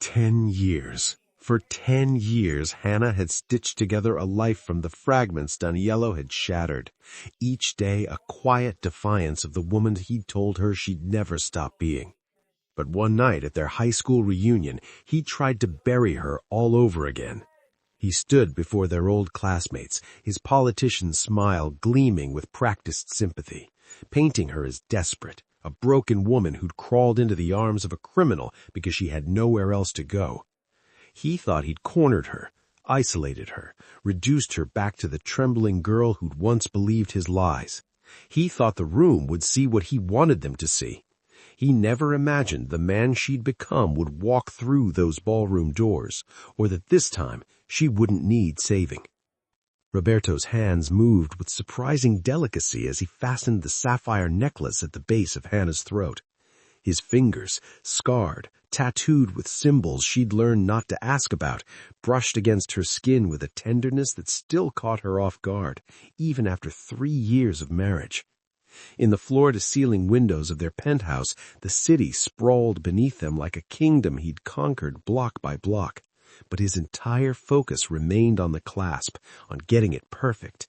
10 years. For 10 years, Hannah had stitched together a life from the fragments Daniello had shattered. Each day, a quiet defiance of the woman he'd told her she'd never stop being. But one night at their high school reunion, he tried to bury her all over again. He stood before their old classmates, his politician smile gleaming with practiced sympathy, painting her as desperate, a broken woman who'd crawled into the arms of a criminal because she had nowhere else to go. He thought he'd cornered her, isolated her, reduced her back to the trembling girl who'd once believed his lies. He thought the room would see what he wanted them to see. He never imagined the man she'd become would walk through those ballroom doors, or that this time she wouldn't need saving. Roberto's hands moved with surprising delicacy as he fastened the sapphire necklace at the base of Hannah's throat. His fingers, scarred, tattooed with symbols she'd learned not to ask about, brushed against her skin with a tenderness that still caught her off guard, even after 3 years of marriage. In the floor-to-ceiling windows of their penthouse, the city sprawled beneath them like a kingdom he'd conquered block by block. But his entire focus remained on the clasp, on getting it perfect.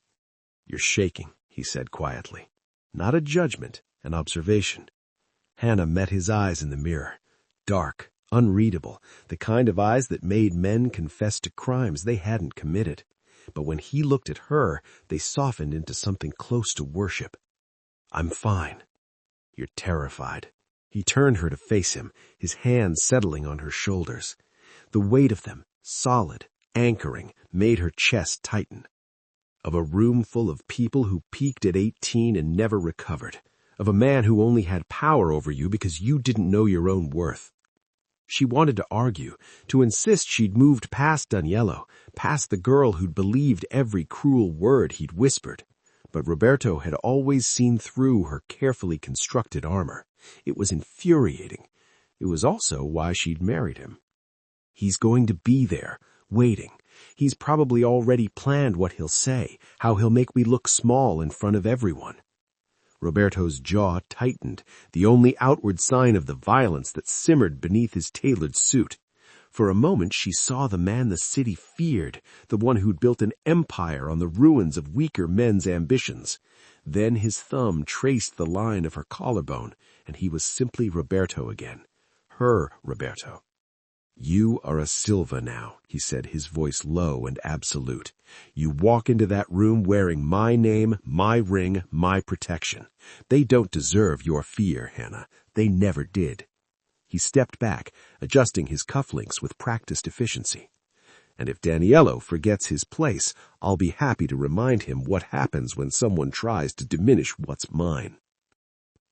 "You're shaking," he said quietly. Not a judgment, an observation. Hannah met his eyes in the mirror. Dark, unreadable, the kind of eyes that made men confess to crimes they hadn't committed. But when he looked at her, they softened into something close to worship. "I'm fine." "You're terrified." He turned her to face him, his hands settling on her shoulders. The weight of them, solid, anchoring, made her chest tighten. Of a room full of people who peaked at 18 and never recovered. Of a man who only had power over you because you didn't know your own worth. She wanted to argue, to insist she'd moved past Daniello, past the girl who'd believed every cruel word he'd whispered. But Roberto had always seen through her carefully constructed armor. It was infuriating. It was also why she'd married him. He's going to be there, waiting. He's probably already planned what he'll say, how he'll make me look small in front of everyone. Roberto's jaw tightened, the only outward sign of the violence that simmered beneath his tailored suit. For a moment she saw the man the city feared, the one who'd built an empire on the ruins of weaker men's ambitions. Then his thumb traced the line of her collarbone, and he was simply Roberto again. Her Roberto. "You are a Silva now," he said, his voice low and absolute. "You walk into that room wearing my name, my ring, my protection. They don't deserve your fear, Hannah. They never did." He stepped back, adjusting his cufflinks with practiced efficiency. "And if Daniello forgets his place, I'll be happy to remind him what happens when someone tries to diminish what's mine."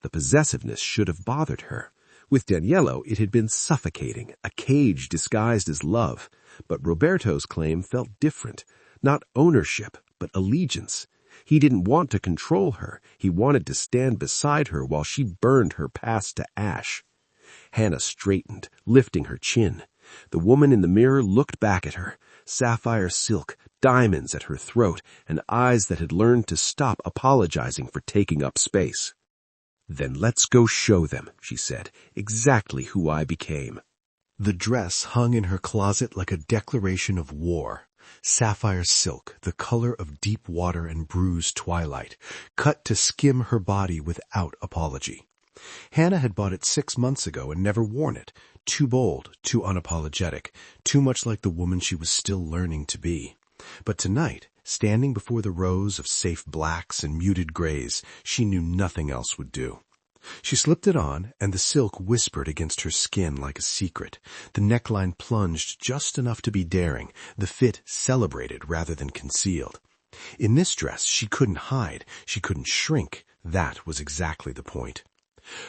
The possessiveness should have bothered her. With Daniello, it had been suffocating, a cage disguised as love. But Roberto's claim felt different. Not ownership, but allegiance. He didn't want to control her. He wanted to stand beside her while she burned her past to ash. Hannah straightened, lifting her chin. The woman in the mirror looked back at her, sapphire silk, diamonds at her throat, and eyes that had learned to stop apologizing for taking up space. "Then let's go show them," she said, "exactly who I became." The dress hung in her closet like a declaration of war. Sapphire silk, the color of deep water and bruised twilight, cut to skim her body without apology. Hannah had bought it 6 months ago and never worn it. Too bold, too unapologetic, too much like the woman she was still learning to be. But tonight, standing before the rows of safe blacks and muted grays, she knew nothing else would do. She slipped it on, and the silk whispered against her skin like a secret. The neckline plunged just enough to be daring, the fit celebrated rather than concealed. In this dress, she couldn't hide, she couldn't shrink. That was exactly the point.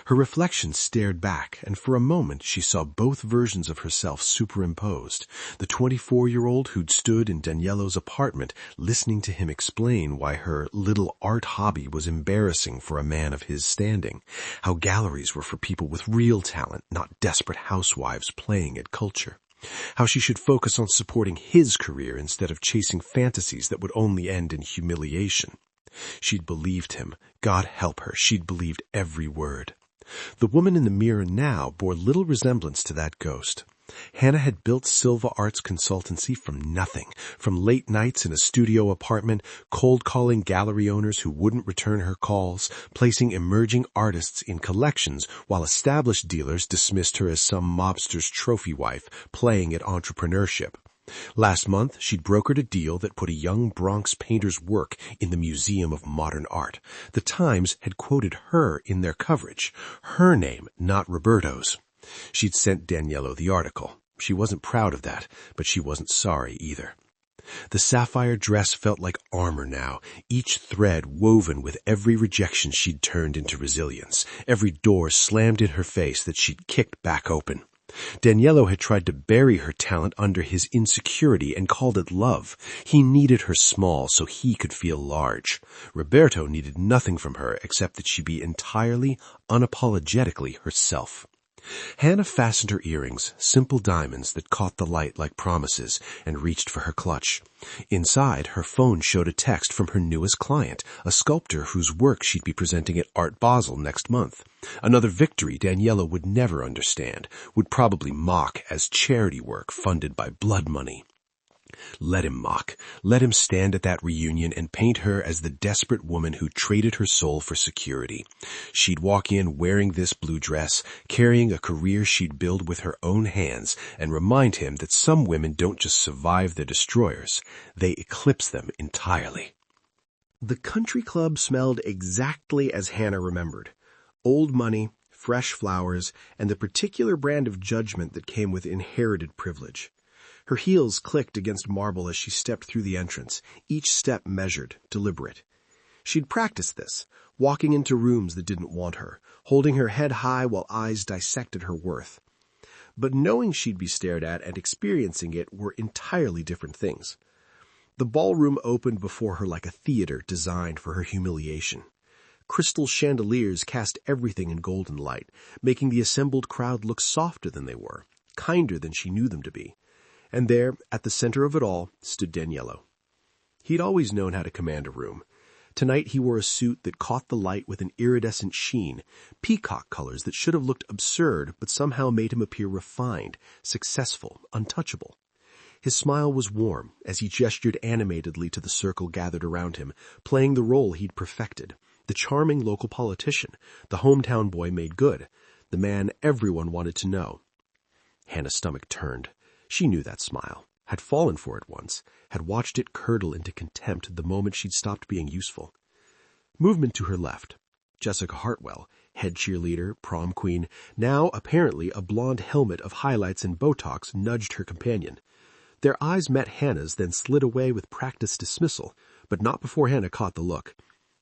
Her reflection stared back, and for a moment she saw both versions of herself superimposed. The 24-year-old who'd stood in Daniello's apartment, listening to him explain why her little art hobby was embarrassing for a man of his standing, how galleries were for people with real talent, not desperate housewives playing at culture, how she should focus on supporting his career instead of chasing fantasies that would only end in humiliation. She'd believed him. God help her, she'd believed every word. The woman in the mirror now bore little resemblance to that ghost. Hannah had built Silva Arts Consultancy from nothing, from late nights in a studio apartment, cold-calling gallery owners who wouldn't return her calls, placing emerging artists in collections while established dealers dismissed her as some mobster's trophy wife playing at entrepreneurship. Last month, she'd brokered a deal that put a young Bronx painter's work in the Museum of Modern Art. The Times had quoted her in their coverage, her name, not Roberto's. She'd sent Daniello the article. She wasn't proud of that, but she wasn't sorry either. The sapphire dress felt like armor now, each thread woven with every rejection she'd turned into resilience, every door slammed in her face that she'd kicked back open. Daniello had tried to bury her talent under his insecurity and called it love. He needed her small so he could feel large. Roberto needed nothing from her except that she be entirely, unapologetically herself. Hannah fastened her earrings, simple diamonds that caught the light like promises, and reached for her clutch. Inside, her phone showed a text from her newest client, a sculptor whose work she'd be presenting at Art Basel next month. Another victory Daniello would never understand, would probably mock as charity work funded by blood money. Let him mock. Let him stand at that reunion and paint her as the desperate woman who traded her soul for security. She'd walk in wearing this blue dress, carrying a career she'd build with her own hands, and remind him that some women don't just survive their destroyers, they eclipse them entirely. The country club smelled exactly as Hannah remembered. Old money, fresh flowers, and the particular brand of judgment that came with inherited privilege. Her heels clicked against marble as she stepped through the entrance, each step measured, deliberate. She'd practiced this, walking into rooms that didn't want her, holding her head high while eyes dissected her worth. But knowing she'd be stared at and experiencing it were entirely different things. The ballroom opened before her like a theater designed for her humiliation. Crystal chandeliers cast everything in golden light, making the assembled crowd look softer than they were, kinder than she knew them to be. And there, at the center of it all, stood Daniello. He'd always known how to command a room. Tonight he wore a suit that caught the light with an iridescent sheen, peacock colors that should have looked absurd but somehow made him appear refined, successful, untouchable. His smile was warm as he gestured animatedly to the circle gathered around him, playing the role he'd perfected, the charming local politician, the hometown boy made good, the man everyone wanted to know. Hannah's stomach turned. She knew that smile, had fallen for it once, had watched it curdle into contempt the moment she'd stopped being useful. Movement to her left. Jessica Hartwell, head cheerleader, prom queen, now apparently a blonde helmet of highlights and Botox, nudged her companion. Their eyes met Hannah's, then slid away with practiced dismissal, but not before Hannah caught the look.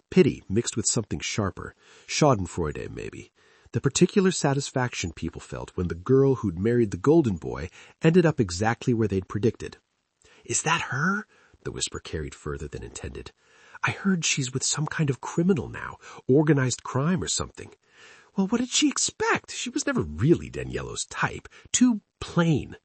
Pity mixed with something sharper, schadenfreude maybe. The particular satisfaction people felt when the girl who'd married the golden boy ended up exactly where they'd predicted. "Is that her?" The whisper carried further than intended. "I heard she's with some kind of criminal now, organized crime or something." Well, what did she expect? She was never really Daniello's type. Too plain.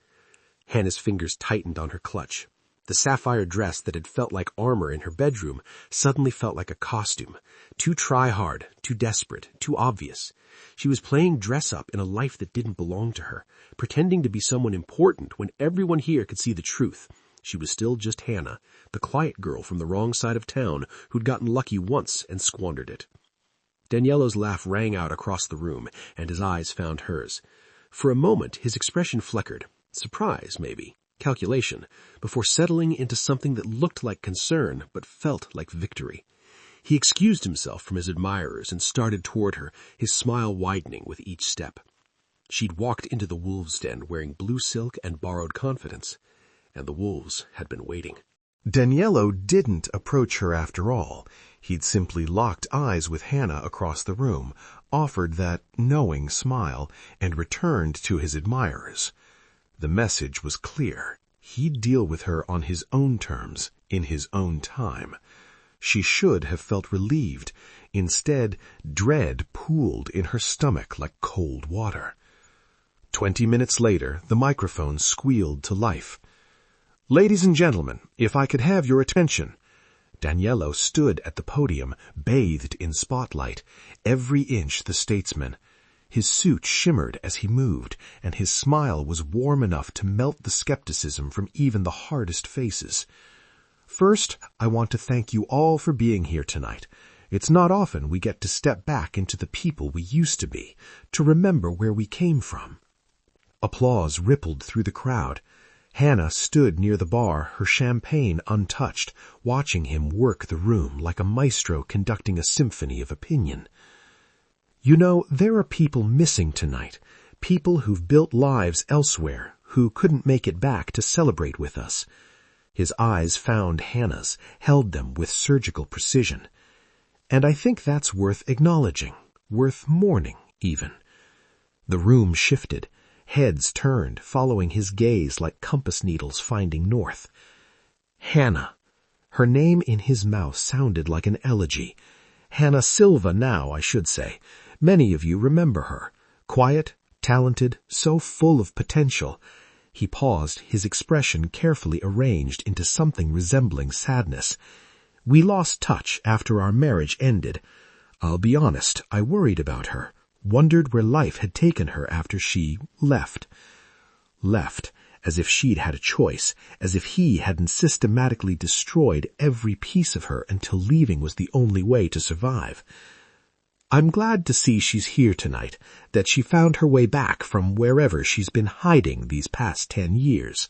Hannah's fingers tightened on her clutch. The sapphire dress that had felt like armor in her bedroom suddenly felt like a costume. Too try-hard, too desperate, too obvious. She was playing dress-up in a life that didn't belong to her, pretending to be someone important when everyone here could see the truth. She was still just Hannah, the quiet girl from the wrong side of town who'd gotten lucky once and squandered it. Daniello's laugh rang out across the room, and his eyes found hers. For a moment, his expression flickered. Surprise, maybe. Calculation, before settling into something that looked like concern but felt like victory. He excused himself from his admirers and started toward her, his smile widening with each step. She'd walked into the wolves' den wearing blue silk and borrowed confidence, and the wolves had been waiting. Daniello didn't approach her after all. He'd simply locked eyes with Hannah across the room, offered that knowing smile, and returned to his admirers. The message was clear. He'd deal with her on his own terms, in his own time. She should have felt relieved. Instead, dread pooled in her stomach like cold water. 20 minutes later, the microphone squealed to life. "Ladies and gentlemen, if I could have your attention." Daniello stood at the podium, bathed in spotlight, every inch the statesman. His suit shimmered as he moved, and his smile was warm enough to melt the skepticism from even the hardest faces. First, I want to thank you all for being here tonight. It's not often we get to step back into the people we used to be, to remember where we came from. Applause rippled through the crowd. Hannah stood near the bar, her champagne untouched, watching him work the room like a maestro conducting a symphony of opinion. You know, there are people missing tonight, people who've built lives elsewhere, who couldn't make it back to celebrate with us. His eyes found Hannah's, held them with surgical precision. And I think that's worth acknowledging, worth mourning, even. The room shifted. Heads turned, following his gaze like compass needles finding north. Hannah. Her name in his mouth sounded like an elegy. Hannah Silva now, I should say. Many of you remember her. Quiet, talented, so full of potential. He paused, his expression carefully arranged into something resembling sadness. We lost touch after our marriage ended. I'll be honest, I worried about her. Wondered where life had taken her after she left. Left, as if she'd had a choice, as if he hadn't systematically destroyed every piece of her until leaving was the only way to survive. I'm glad to see she's here tonight, that she found her way back from wherever she's been hiding these past 10 years.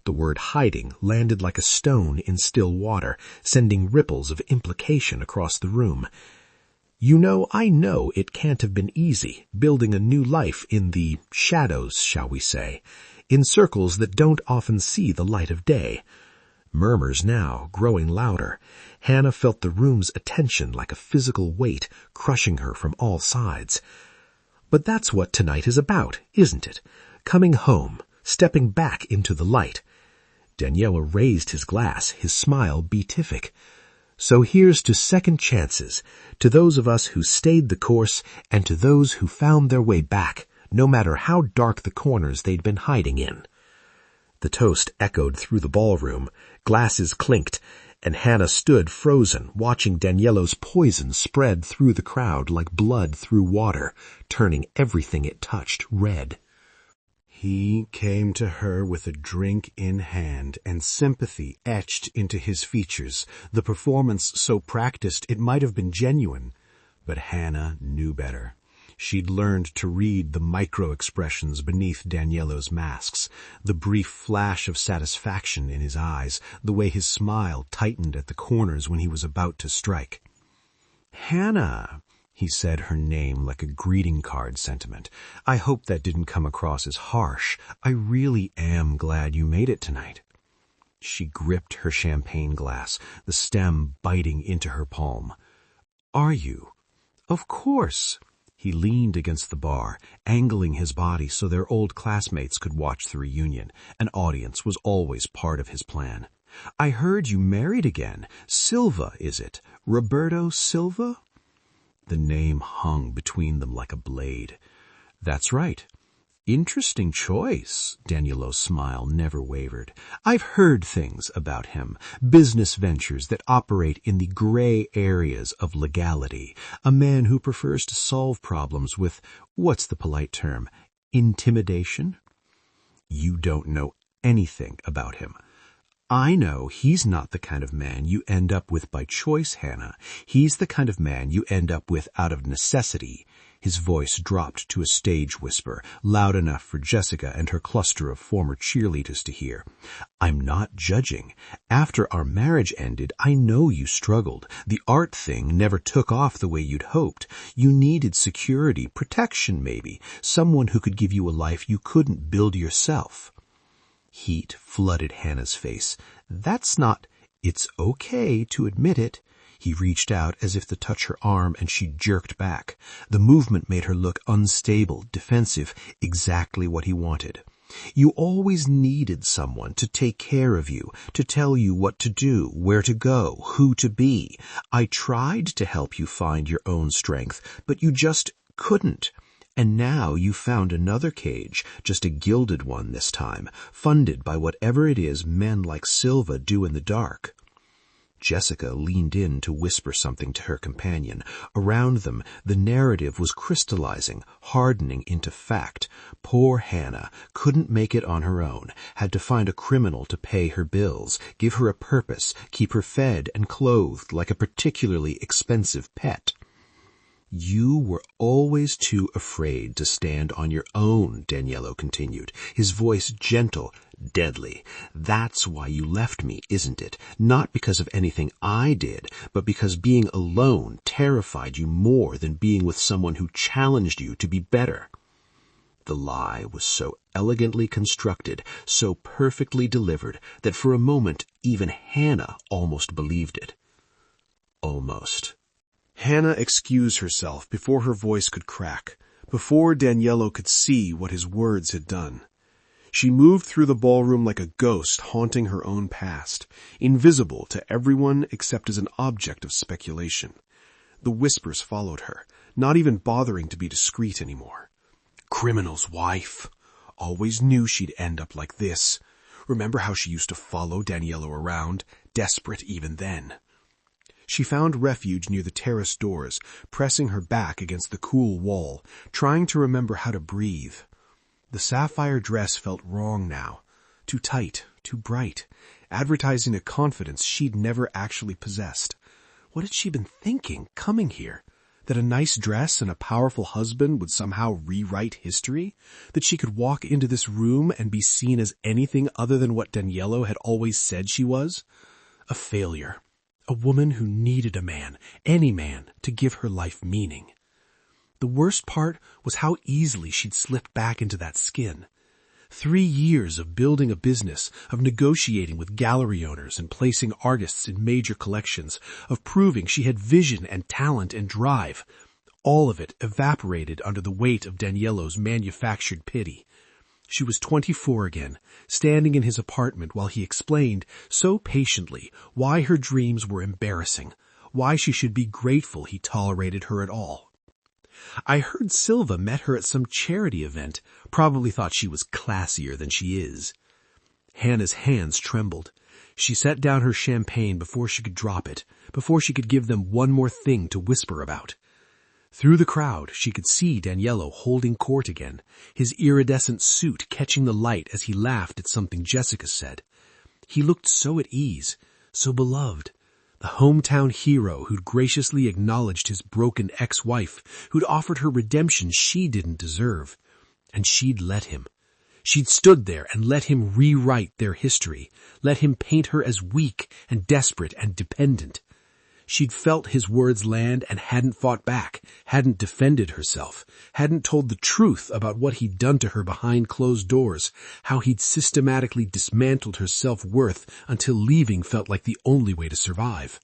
The word hiding landed like a stone in still water, sending ripples of implication across the room. You know, I know it can't have been easy, building a new life in the shadows, shall we say, in circles that don't often see the light of day. Murmurs now, growing louder. Hannah felt the room's attention like a physical weight, crushing her from all sides. But that's what tonight is about, isn't it? Coming home, stepping back into the light. Daniela raised his glass, his smile beatific. So here's to second chances, to those of us who stayed the course, and to those who found their way back, no matter how dark the corners they'd been hiding in. The toast echoed through the ballroom, glasses clinked, and Hannah stood frozen, watching Daniello's poison spread through the crowd like blood through water, turning everything it touched red. He came to her with a drink in hand and sympathy etched into his features, the performance so practiced it might have been genuine. But Hannah knew better. She'd learned to read the micro-expressions beneath Daniello's masks, the brief flash of satisfaction in his eyes, the way his smile tightened at the corners when he was about to strike. "Hannah," he said her name like a greeting card sentiment. "I hope that didn't come across as harsh. I really am glad you made it tonight." She gripped her champagne glass, the stem biting into her palm. "Are you?" "Of course." He leaned against the bar, angling his body so their old classmates could watch the reunion. An audience was always part of his plan. "I heard you married again. Silva, is it? Roberto Silva?" The name hung between them like a blade. "That's right." "Interesting choice." Daniello's smile never wavered. "I've heard things about him. Business ventures that operate in the gray areas of legality. A man who prefers to solve problems with, what's the polite term, intimidation?" "You don't know anything about him." "I know he's not the kind of man you end up with by choice, Hannah. He's the kind of man you end up with out of necessity." His voice dropped to a stage whisper, loud enough for Jessica and her cluster of former cheerleaders to hear. "I'm not judging. After our marriage ended, I know you struggled. The art thing never took off the way you'd hoped. You needed security, protection maybe, someone who could give you a life you couldn't build yourself." Heat flooded Hannah's face. "That's not—" "It's okay to admit it." He reached out as if to touch her arm, and she jerked back. The movement made her look unstable, defensive, exactly what he wanted. "You always needed someone to take care of you, to tell you what to do, where to go, who to be. I tried to help you find your own strength, but you just couldn't. And now you found another cage, just a gilded one this time, funded by whatever it is men like Silva do in the dark." Jessica leaned in to whisper something to her companion. Around them, the narrative was crystallizing, hardening into fact. Poor Hannah couldn't make it on her own, had to find a criminal to pay her bills, give her a purpose, keep her fed and clothed like a particularly expensive pet. You were always too afraid to stand on your own, Daniello continued, his voice gentle, deadly. That's why you left me, isn't it? Not because of anything I did, but because being alone terrified you more than being with someone who challenged you to be better. The lie was so elegantly constructed, so perfectly delivered, that for a moment even Hannah almost believed it. Almost. Hannah excused herself before her voice could crack, before Daniello could see what his words had done. She moved through the ballroom like a ghost haunting her own past, invisible to everyone except as an object of speculation. The whispers followed her, not even bothering to be discreet anymore. Criminal's wife. Always knew she'd end up like this. Remember how she used to follow Daniello around, desperate even then. She found refuge near the terrace doors, pressing her back against the cool wall, trying to remember how to breathe. The sapphire dress felt wrong now. Too tight, too bright, advertising a confidence she'd never actually possessed. What had she been thinking, coming here? That a nice dress and a powerful husband would somehow rewrite history? That she could walk into this room and be seen as anything other than what Daniello had always said she was? A failure. A woman who needed a man, any man, to give her life meaning. The worst part was how easily she'd slipped back into that skin. 3 years of building a business, of negotiating with gallery owners and placing artists in major collections, of proving she had vision and talent and drive. All of it evaporated under the weight of Daniello's manufactured pity. She was 24 again, standing in his apartment while he explained, so patiently, why her dreams were embarrassing, why she should be grateful he tolerated her at all. I heard Silva met her at some charity event, probably thought she was classier than she is. Hannah's hands trembled. She set down her champagne before she could drop it, before she could give them one more thing to whisper about. Through the crowd, she could see Daniello holding court again, his iridescent suit catching the light as he laughed at something Jessica said. He looked so at ease, so beloved. The hometown hero who'd graciously acknowledged his broken ex-wife, who'd offered her redemption she didn't deserve. And she'd let him. She'd stood there and let him rewrite their history, let him paint her as weak and desperate and dependent. She'd felt his words land and hadn't fought back, hadn't defended herself, hadn't told the truth about what he'd done to her behind closed doors, how he'd systematically dismantled her self-worth until leaving felt like the only way to survive.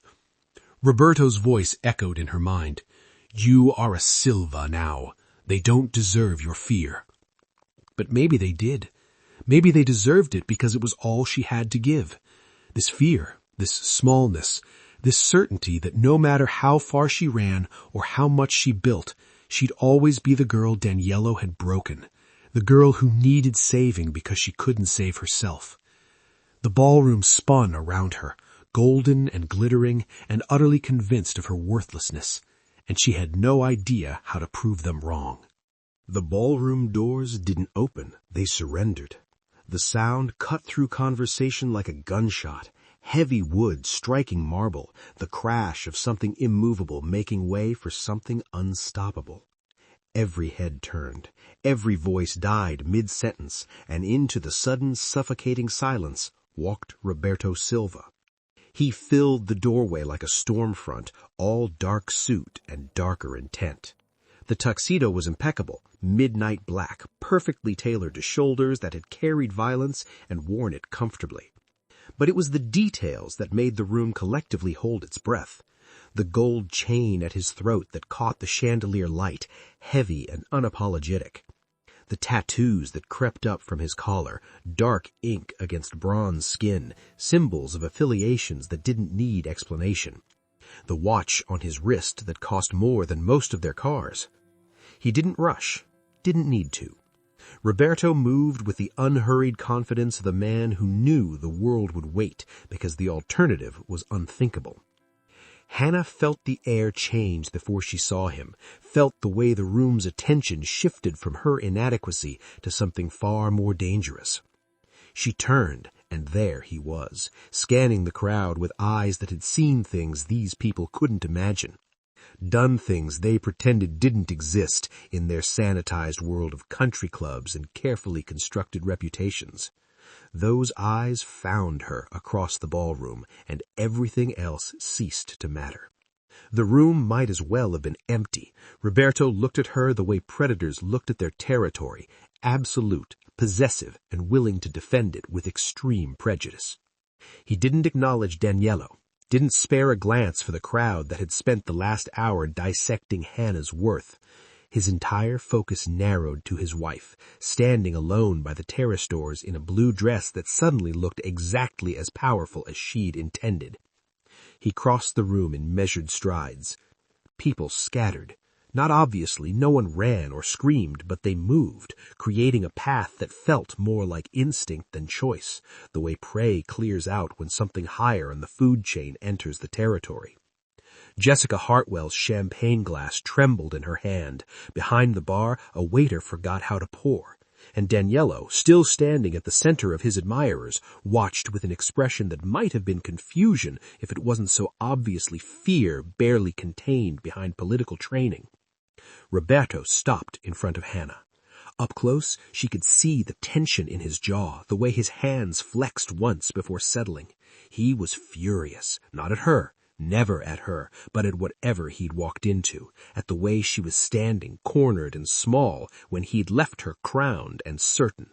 Roberto's voice echoed in her mind. You are a Silva now. They don't deserve your fear. But maybe they did. Maybe they deserved it because it was all she had to give. This fear, this smallness, this certainty that no matter how far she ran or how much she built, she'd always be the girl Daniello had broken, the girl who needed saving because she couldn't save herself. The ballroom spun around her, golden and glittering and utterly convinced of her worthlessness, and she had no idea how to prove them wrong. The ballroom doors didn't open, they surrendered. The sound cut through conversation like a gunshot. Heavy wood striking marble, the crash of something immovable making way for something unstoppable. Every head turned, every voice died mid-sentence, and into the sudden suffocating silence walked Roberto Silva. He filled the doorway like a storm front, all dark suit and darker intent. The tuxedo was impeccable, midnight black, perfectly tailored to shoulders that had carried violence and worn it comfortably. But it was the details that made the room collectively hold its breath. The gold chain at his throat that caught the chandelier light, heavy and unapologetic. The tattoos that crept up from his collar, dark ink against bronze skin, symbols of affiliations that didn't need explanation. The watch on his wrist that cost more than most of their cars. He didn't rush, didn't need to. Roberto moved with the unhurried confidence of the man who knew the world would wait because the alternative was unthinkable. Hannah felt the air change before she saw him, felt the way the room's attention shifted from her inadequacy to something far more dangerous. She turned, and there he was, scanning the crowd with eyes that had seen things these people couldn't imagine, done things they pretended didn't exist in their sanitized world of country clubs and carefully constructed reputations. Those eyes found her across the ballroom, and everything else ceased to matter. The room might as well have been empty. Roberto looked at her the way predators looked at their territory, absolute, possessive, and willing to defend it with extreme prejudice. He didn't acknowledge Daniello, didn't spare a glance for the crowd that had spent the last hour dissecting Hannah's worth. His entire focus narrowed to his wife, standing alone by the terrace doors in a blue dress that suddenly looked exactly as powerful as she'd intended. He crossed the room in measured strides. People scattered. Not obviously, no one ran or screamed, but they moved, creating a path that felt more like instinct than choice, the way prey clears out when something higher in the food chain enters the territory. Jessica Hartwell's champagne glass trembled in her hand. Behind the bar, a waiter forgot how to pour, and Daniello, still standing at the center of his admirers, watched with an expression that might have been confusion if it wasn't so obviously fear barely contained behind political training. Roberto stopped in front of Hannah. Up close, she could see the tension in his jaw, the way his hands flexed once before settling. He was furious, not at her, never at her, but at whatever he'd walked into, at the way she was standing, cornered and small, when he'd left her crowned and certain.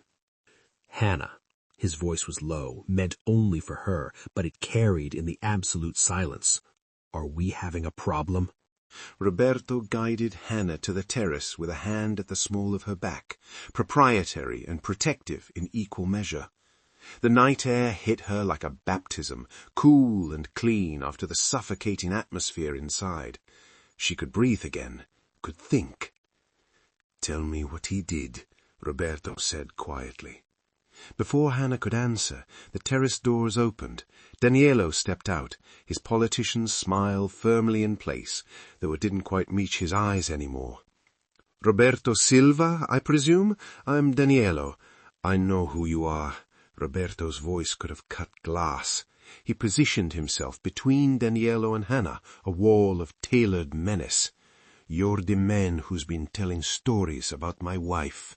Hannah. His voice was low, meant only for her, but it carried in the absolute silence. Are we having a problem? Roberto guided Hannah to the terrace with a hand at the small of her back, proprietary and protective in equal measure. The night air hit her like a baptism, cool and clean after the suffocating atmosphere inside. She could breathe again, could think. "Tell me what he did," Roberto said quietly. Before Hannah could answer, the terrace doors opened. Daniello stepped out, his politician's smile firmly in place, though it didn't quite reach his eyes anymore. "Roberto Silva, I presume? I'm Daniello. I know who you are." Roberto's voice could have cut glass. He positioned himself between Daniello and Hannah, a wall of tailored menace. "You're the man who's been telling stories about my wife."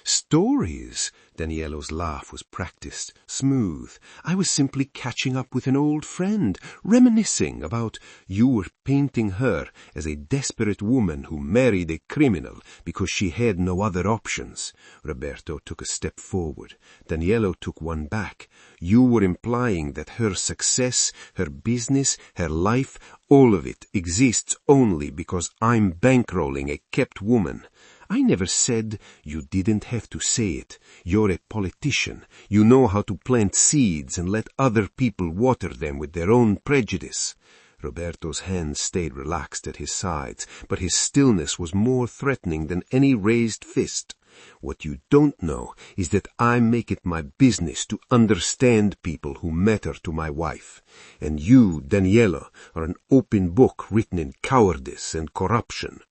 "Stories?" Daniello's laugh was practiced, smooth. "I was simply catching up with an old friend, reminiscing about you were painting her as a desperate woman who married a criminal because she had no other options." Roberto took a step forward. Daniello took one back. "You were implying that her success, her business, her life, all of it exists only because I'm bankrolling a kept woman. I never said you didn't have to say it. You're a politician. You know how to plant seeds and let other people water them with their own prejudice." Roberto's hands stayed relaxed at his sides, but his stillness was more threatening than any raised fist. "What you don't know is that I make it my business to understand people who matter to my wife. And you, Daniello, are an open book written in cowardice and corruption."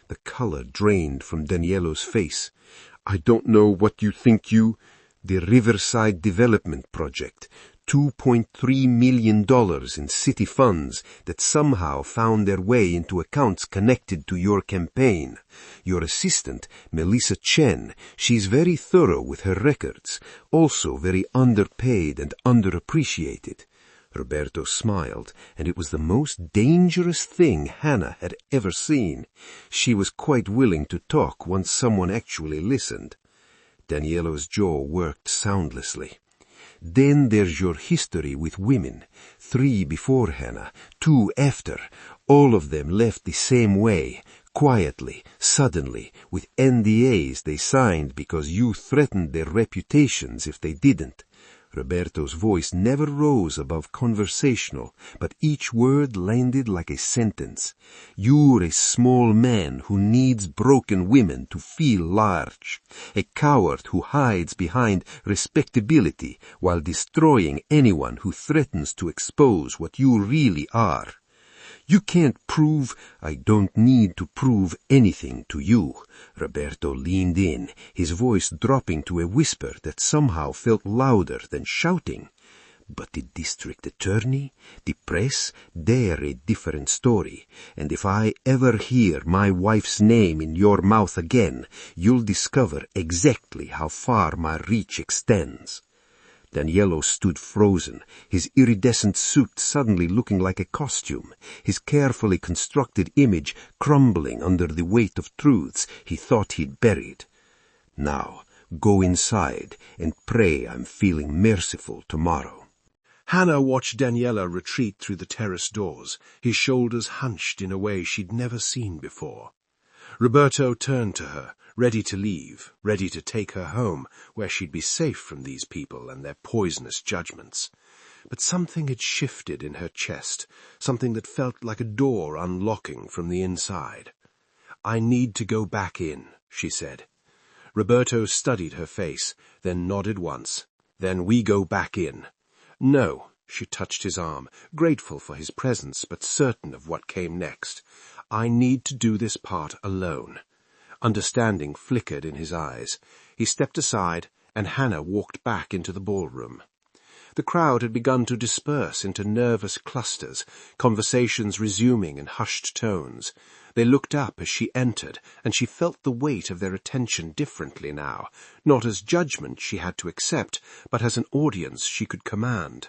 The color drained from Daniello's face. "I don't know what you think you—" "The Riverside Development Project. $2.3 million in city funds that somehow found their way into accounts connected to your campaign. Your assistant, Melissa Chen, she's very thorough with her records, also very underpaid and underappreciated." Roberto smiled, and it was the most dangerous thing Hannah had ever seen. She was quite willing to talk once someone actually listened. Daniello's jaw worked soundlessly. "Then there's your history with women. 3 before Hannah, 2 after. All of them left the same way, quietly, suddenly, with NDAs they signed because you threatened their reputations if they didn't." Roberto's voice never rose above conversational, but each word landed like a sentence. "You're a small man who needs broken women to feel large. A coward who hides behind respectability while destroying anyone who threatens to expose what you really are. You can't prove—" "I don't need to prove anything to you." Roberto leaned in, his voice dropping to a whisper that somehow felt louder than shouting. "But the district attorney, the press, they're a different story, and if I ever hear my wife's name in your mouth again, you'll discover exactly how far my reach extends." Daniello stood frozen, his iridescent suit suddenly looking like a costume, his carefully constructed image crumbling under the weight of truths he thought he'd buried. "Now, go inside and pray I'm feeling merciful tomorrow." Hannah watched Daniello retreat through the terrace doors, his shoulders hunched in a way she'd never seen before. Roberto turned to her, ready to leave, ready to take her home, where she'd be safe from these people and their poisonous judgments. But something had shifted in her chest, something that felt like a door unlocking from the inside. "I need to go back in," she said. Roberto studied her face, then nodded once. "Then we go back in." "No," she touched his arm, grateful for his presence but certain of what came next. "I need to do this part alone." Understanding flickered in his eyes. He stepped aside, and Hannah walked back into the ballroom. The crowd had begun to disperse into nervous clusters, conversations resuming in hushed tones. They looked up as she entered, and she felt the weight of their attention differently now, not as judgment she had to accept, but as an audience she could command.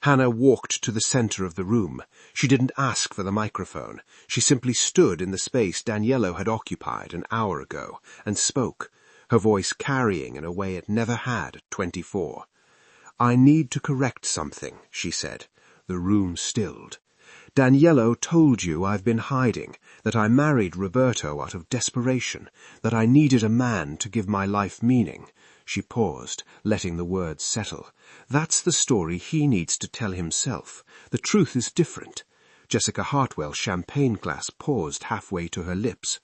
Hannah walked to the center of the room. She didn't ask for the microphone. She simply stood in the space Daniello had occupied an hour ago and spoke, her voice carrying in a way it never had at 24. "I need to correct something," she said. The room stilled. "Daniello told you I've been hiding, that I married Roberto out of desperation, that I needed a man to give my life meaning." She paused, letting the words settle. "That's the story he needs to tell himself. The truth is different." Jessica Hartwell's champagne glass paused halfway to her lips.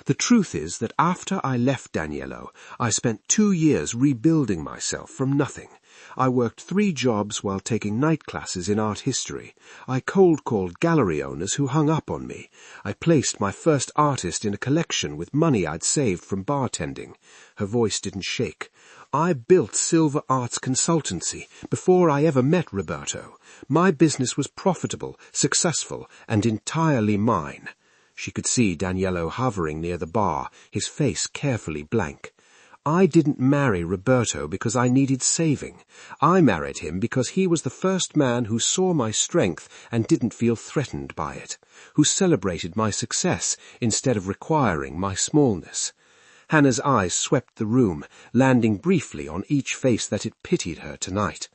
"The truth is that after I left Daniello, I spent 2 years rebuilding myself from nothing. I worked 3 jobs while taking night classes in art history. I cold-called gallery owners who hung up on me. I placed my first artist in a collection with money I'd saved from bartending." Her voice didn't shake. "I built Silver Arts Consultancy before I ever met Roberto. My business was profitable, successful, and entirely mine." She could see Daniello hovering near the bar, his face carefully blank. "I didn't marry Roberto because I needed saving. I married him because he was the first man who saw my strength and didn't feel threatened by it, who celebrated my success instead of requiring my smallness." Hannah's eyes swept the room, landing briefly on each face that it pitied her tonight.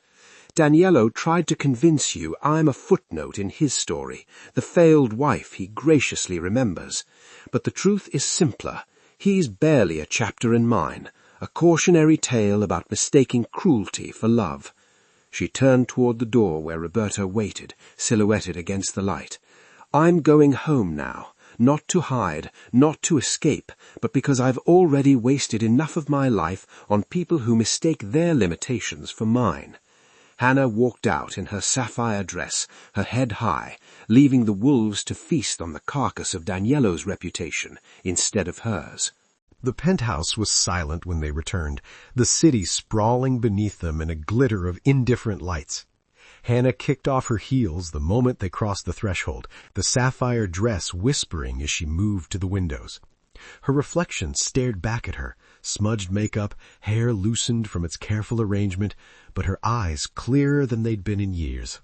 "Daniello tried to convince you I'm a footnote in his story, the failed wife he graciously remembers. But the truth is simpler. He's barely a chapter in mine, a cautionary tale about mistaking cruelty for love." She turned toward the door where Roberto waited, silhouetted against the light. "I'm going home now. Not to hide, not to escape, but because I've already wasted enough of my life on people who mistake their limitations for mine." Hannah walked out in her sapphire dress, her head high, leaving the wolves to feast on the carcass of Daniello's reputation instead of hers. The penthouse was silent when they returned, the city sprawling beneath them in a glitter of indifferent lights. Hannah kicked off her heels the moment they crossed the threshold, the sapphire dress whispering as she moved to the windows. Her reflection stared back at her, smudged makeup, hair loosened from its careful arrangement, but her eyes clearer than they'd been in years.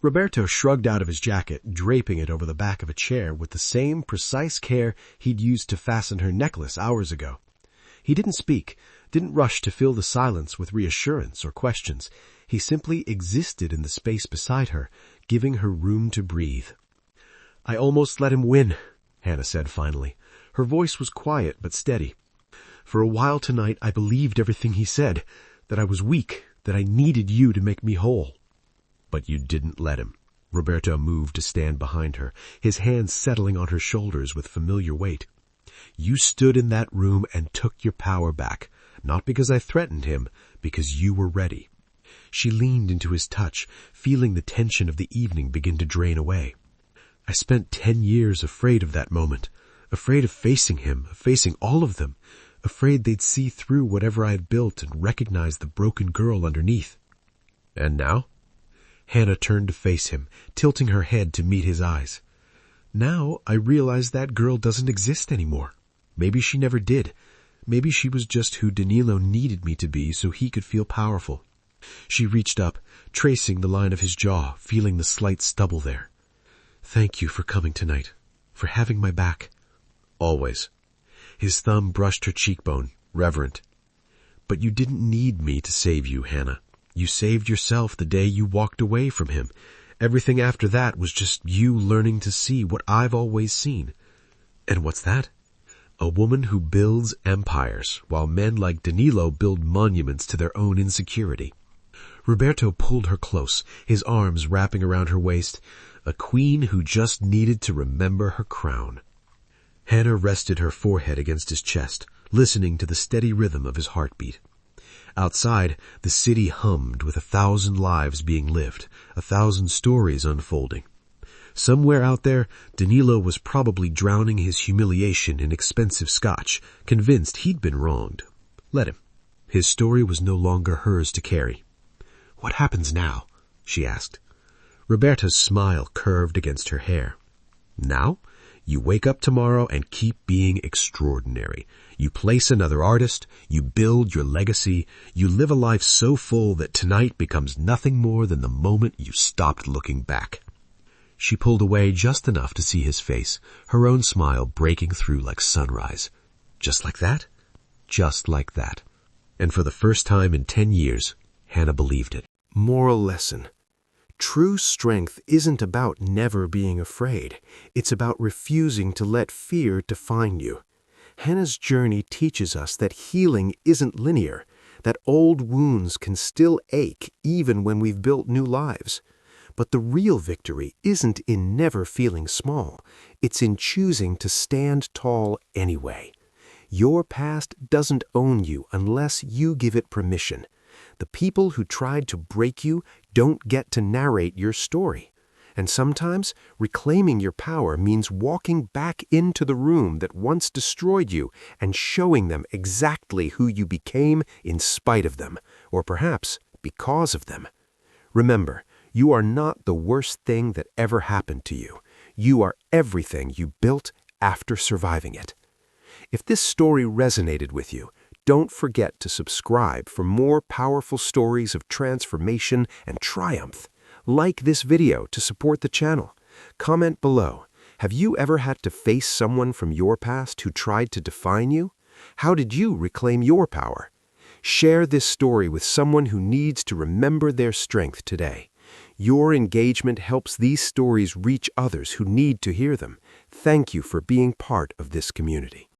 Roberto shrugged out of his jacket, draping it over the back of a chair with the same precise care he'd used to fasten her necklace hours ago. He didn't speak, didn't rush to fill the silence with reassurance or questions. He simply existed in the space beside her, giving her room to breathe. "I almost let him win," Hannah said finally. Her voice was quiet but steady. "For a while tonight I believed everything he said, that I was weak, that I needed you to make me whole. But you didn't let him. Roberto moved to stand behind her, his hands settling on her shoulders with familiar weight. You stood in that room and took your power back, not because I threatened him, because you were ready. She leaned into his touch, feeling the tension of the evening begin to drain away. I spent 10 years afraid of that moment, afraid of facing him, facing all of them, afraid they'd see through whatever I had built and recognize the broken girl underneath. And now? Hannah turned to face him, tilting her head to meet his eyes. Now I realize that girl doesn't exist anymore. Maybe she never did. Maybe she was just who Danilo needed me to be so he could feel powerful. She reached up, tracing the line of his jaw, feeling the slight stubble there. Thank you for coming tonight, for having my back. Always. His thumb brushed her cheekbone, reverent. But you didn't need me to save you, Hannah. You saved yourself the day you walked away from him. Everything after that was just you learning to see what I've always seen. And what's that? A woman who builds empires, while men like Danilo build monuments to their own insecurity. Roberto pulled her close, his arms wrapping around her waist, a queen who just needed to remember her crown. Hannah rested her forehead against his chest, listening to the steady rhythm of his heartbeat. Outside, the city hummed with 1,000 lives being lived, 1,000 stories unfolding. Somewhere out there, Danilo was probably drowning his humiliation in expensive scotch, convinced he'd been wronged. Let him. His story was no longer hers to carry. What happens now? She asked. Roberto's smile curved against her hair. Now? You wake up tomorrow and keep being extraordinary. You place another artist, you build your legacy, you live a life so full that tonight becomes nothing more than the moment you stopped looking back. She pulled away just enough to see his face, her own smile breaking through like sunrise. Just like that? Just like that. And for the first time in 10 years, Hannah believed it. Moral lesson. True strength isn't about never being afraid. It's about refusing to let fear define you. Hannah's journey teaches us that healing isn't linear, that old wounds can still ache even when we've built new lives. But the real victory isn't in never feeling small. It's in choosing to stand tall anyway. Your past doesn't own you unless you give it permission. The people who tried to break you don't get to narrate your story. And sometimes, reclaiming your power means walking back into the room that once destroyed you and showing them exactly who you became in spite of them, or perhaps because of them. Remember, you are not the worst thing that ever happened to you. You are everything you built after surviving it. If this story resonated with you, don't forget to subscribe for more powerful stories of transformation and triumph. Like this video to support the channel. Comment below. Have you ever had to face someone from your past who tried to define you? How did you reclaim your power? Share this story with someone who needs to remember their strength today. Your engagement helps these stories reach others who need to hear them. Thank you for being part of this community.